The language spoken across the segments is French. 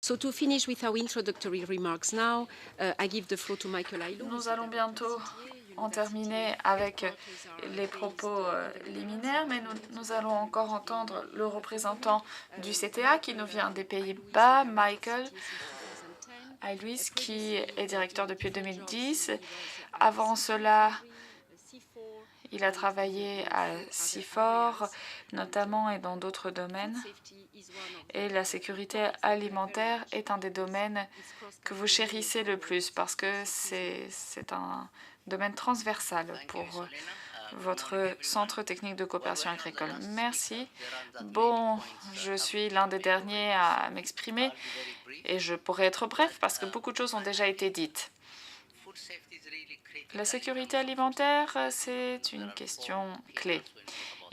So to finish with our introductory remarks now, I give the floor to Michael Aylward. Nous allons bientôt en terminer avec les propos liminaires, mais nous allons encore entendre le représentant du CTA qui nous vient des Pays-Bas, Michael Aylward, qui est directeur depuis 2010. Avant cela, il a travaillé à CIFOR, notamment, et dans d'autres domaines. Et la sécurité alimentaire est un des domaines que vous chérissez le plus parce que c'est un domaine transversal pour votre centre technique de coopération agricole. Merci. Bon, je suis l'un des derniers à m'exprimer et je pourrais être bref parce que beaucoup de choses ont déjà été dites. La sécurité alimentaire, c'est une question clé.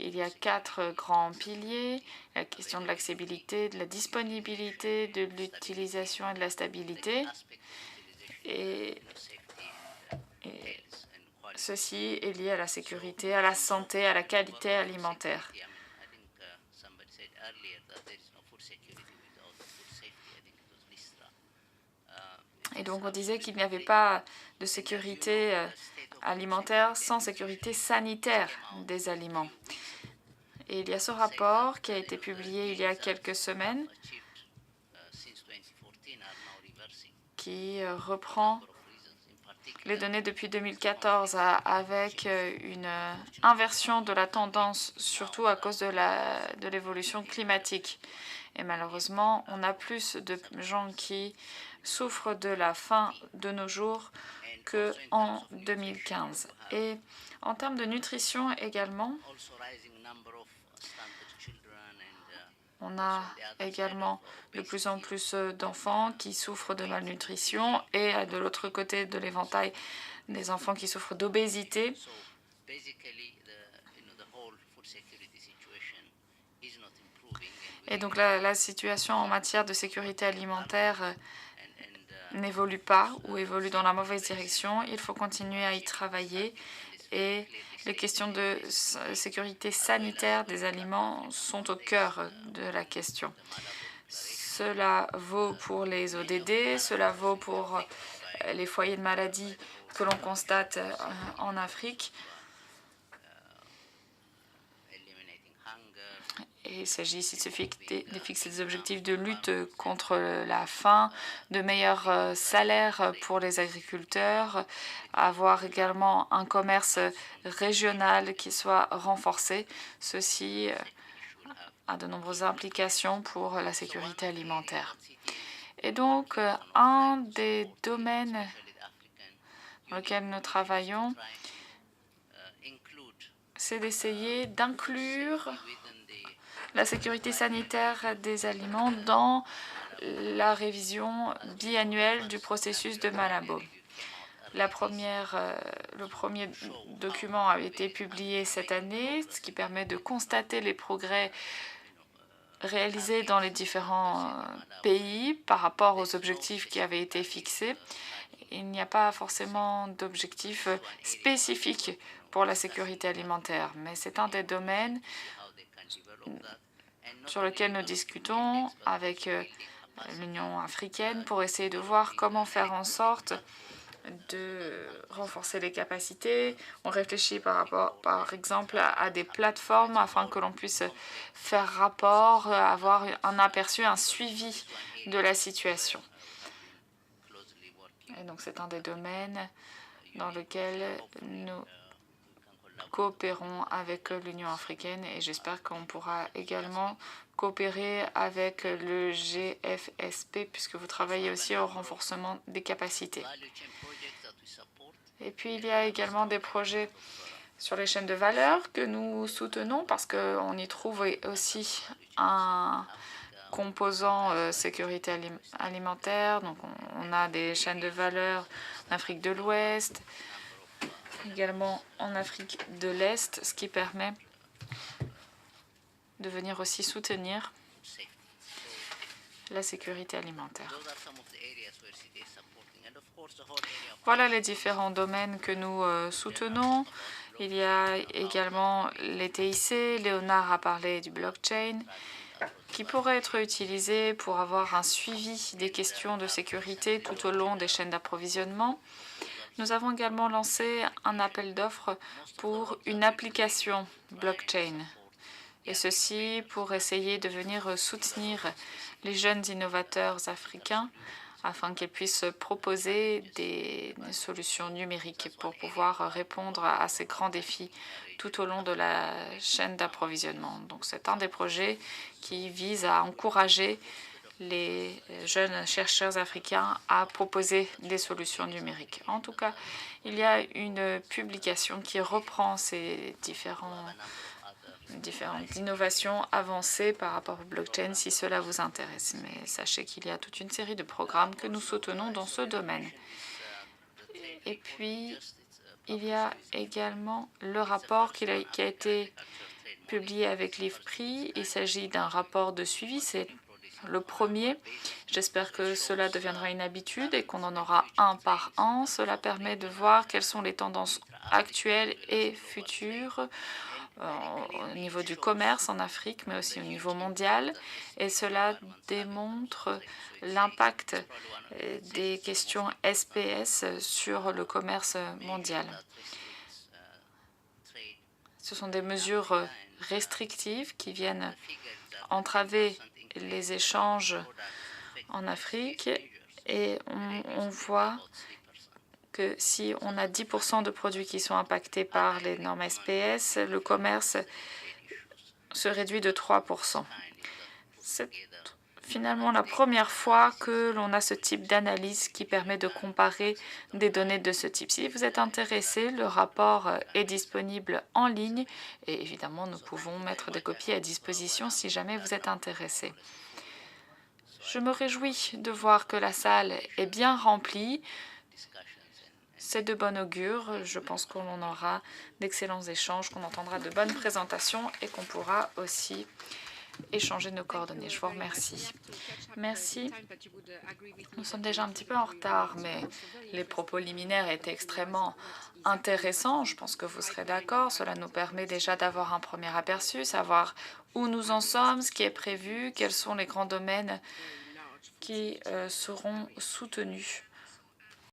Il y a 4 grands piliers, la question de l'accessibilité, de la disponibilité, de l'utilisation et de la stabilité. Et ceci est lié à la sécurité, à la santé, à la qualité alimentaire. Et donc on disait qu'il n'y avait pas de sécurité alimentaire sans sécurité sanitaire des aliments. Et il y a ce rapport qui a été publié il y a quelques semaines qui reprend les données depuis 2014 avec une inversion de la tendance, surtout à cause de l'évolution climatique. Et malheureusement, on a plus de gens qui souffrent de la faim de nos jours qu'en 2015. Et en termes de nutrition également, on a également de plus en plus d'enfants qui souffrent de malnutrition et de l'autre côté de l'éventail, des enfants qui souffrent d'obésité. Et donc la situation en matière de sécurité alimentaire n'évolue pas ou évolue dans la mauvaise direction. Il faut continuer à y travailler et les questions de sécurité sanitaire des aliments sont au cœur de la question. Cela vaut pour les ODD, cela vaut pour les foyers de maladies que l'on constate en Afrique. Et il s'agit ici de fixer des objectifs de lutte contre la faim, de meilleurs salaires pour les agriculteurs, avoir également un commerce régional qui soit renforcé. Ceci a de nombreuses implications pour la sécurité alimentaire. Et donc, un des domaines dans lesquels nous travaillons, c'est d'essayer d'inclure la sécurité sanitaire des aliments dans la révision biannuelle du processus de Malabo. Le premier document a été publié cette année, ce qui permet de constater les progrès réalisés dans les différents pays par rapport aux objectifs qui avaient été fixés. Il n'y a pas forcément d'objectifs spécifiques pour la sécurité alimentaire, mais c'est un des domaines sur lequel nous discutons avec l'Union africaine pour essayer de voir comment faire en sorte de renforcer les capacités. On réfléchit par exemple, à des plateformes afin que l'on puisse faire rapport, avoir un aperçu, un suivi de la situation. Et donc c'est un des domaines dans lequel nous coopérons avec l'Union africaine et j'espère qu'on pourra également coopérer avec le GFSP puisque vous travaillez aussi au renforcement des capacités. Et puis il y a également des projets sur les chaînes de valeur que nous soutenons parce qu'on y trouve aussi un composant sécurité alimentaire. Donc on a des chaînes de valeur en Afrique de l'Ouest, également en Afrique de l'Est, ce qui permet de venir aussi soutenir la sécurité alimentaire. Voilà les différents domaines que nous soutenons. Il y a également les TIC, Léonard a parlé du blockchain, qui pourrait être utilisé pour avoir un suivi des questions de sécurité tout au long des chaînes d'approvisionnement. Nous avons également lancé un appel d'offres pour une application blockchain, et ceci pour essayer de venir soutenir les jeunes innovateurs africains afin qu'ils puissent proposer des solutions numériques pour pouvoir répondre à ces grands défis tout au long de la chaîne d'approvisionnement. Donc c'est un des projets qui vise à encourager les jeunes chercheurs africains à proposer des solutions numériques. En tout cas, il y a une publication qui reprend ces différentes innovations avancées par rapport au blockchain si cela vous intéresse. Mais sachez qu'il y a toute une série de programmes que nous soutenons dans ce domaine. Et puis, il y a également le rapport qui a été publié avec l'IFPRI. Il s'agit d'un rapport de suivi. C'est le premier. J'espère que cela deviendra une habitude et qu'on en aura un par an. Cela permet de voir quelles sont les tendances actuelles et futures au niveau du commerce en Afrique, mais aussi au niveau mondial. Et cela démontre l'impact des questions SPS sur le commerce mondial. Ce sont des mesures restrictives qui viennent entraver les échanges en Afrique, et on voit que si on a 10% de produits qui sont impactés par les normes SPS, le commerce se réduit de 3%. C'est finalement la première fois que l'on a ce type d'analyse qui permet de comparer des données de ce type. Si vous êtes intéressé, le rapport est disponible en ligne et évidemment, nous pouvons mettre des copies à disposition si jamais vous êtes intéressé. Je me réjouis de voir que la salle est bien remplie. C'est de bon augure. Je pense qu'on aura d'excellents échanges, qu'on entendra de bonnes présentations et qu'on pourra aussi échanger nos coordonnées. Je vous remercie. Merci. Nous sommes déjà un petit peu en retard, mais les propos liminaires étaient extrêmement intéressants. Je pense que vous serez d'accord. Cela nous permet déjà d'avoir un premier aperçu, savoir où nous en sommes, ce qui est prévu, quels sont les grands domaines qui seront soutenus